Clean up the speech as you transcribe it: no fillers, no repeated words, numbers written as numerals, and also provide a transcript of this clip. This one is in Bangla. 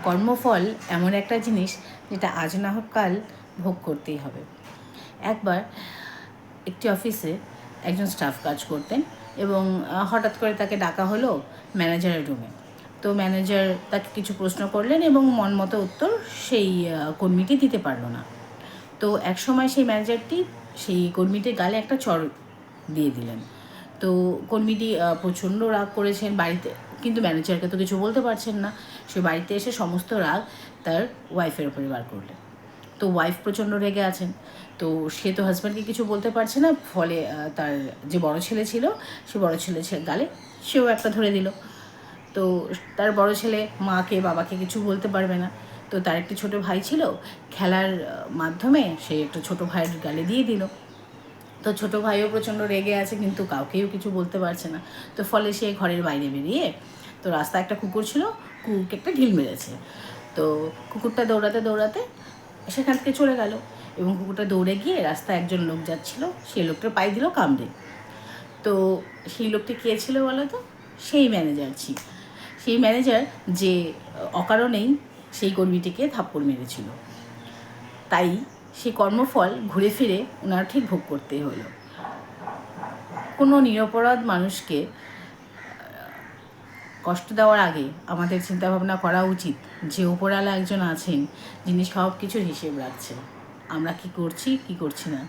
কর্মফল এমন একটা জিনিস যেটা আজ না হোক কাল ভোগ করতেই হবে। একবার একটি অফিসে একজন স্টাফ কাজ করতেন এবং হঠাৎ করে তাকে ডাকা হলো ম্যানেজারের রুমে। তো ম্যানেজার তাকে কিছু প্রশ্ন করলেন এবং মন মতো উত্তর সেই কর্মীটি দিতে পারলো না। তো একসময় সেই ম্যানেজারটি সেই কর্মীটির গালে একটা চড় দিয়ে দিলেন। তো কর্মীটি প্রচণ্ড রাগ করেছেন বাড়িতে, কিন্তু ম্যানেজারকে তো কিছু বলতে পারছেন না। সে বাড়িতে এসে সমস্ত রাগ তার ওয়াইফের উপরে বার করলেন। তো ওয়াইফ প্রচণ্ড রেগে আছেন। তো সে তো হাজব্যান্ডকে কিছু বলতে পারছে না, ফলে তার যে বড় ছেলে ছিল সে বড় ছেলে গালে সেও একটা ধরে দিল। তো তার বড় ছেলে মাকে বাবাকে কিছু বলতে পারবে না। তো তার একটি ছোট ভাই ছিল, খেলার মাধ্যমে সে একটা ছোট ভাইয়ের গালে দিয়ে দিল। তো ছোটো ভাইও প্রচণ্ড রেগে আছে, কিন্তু কাউকেও কিছু বলতে পারছে না। তো ফলে সে ঘরের বাইরে বেরিয়ে, তো রাস্তায় একটা কুকুর ছিল, কুকুরকে একটা ঢিল মেরেছে। তো কুকুরটা দৌড়াতে দৌড়াতে সেখান থেকে চলে গেল এবং কুকুরটা দৌড়ে গিয়ে রাস্তায় একজন লোক যাচ্ছিল, সেই লোকটার পায়ে দিল কামড়ে। তো সেই লোকটি কে ছিল বলো তো? সেই ম্যানেজার ছিল। সেই ম্যানেজার যে অকারণেই সেই কর্মীটিকে থাপ্পড় মেরেছিল, তাই সেই কর্মফল ঘুরে ফিরে ওনার ঠিক ভোগ করতে হলো। কোনো নিরপরাধ মানুষকে কষ্ট দেওয়ার আগে আমাদের চিন্তাভাবনা করা উচিত যে ওপরওয়ালা একজন আছেন যিনি সব কিছুর হিসেব রাখছেন, আমরা কি করছি কি করছি না।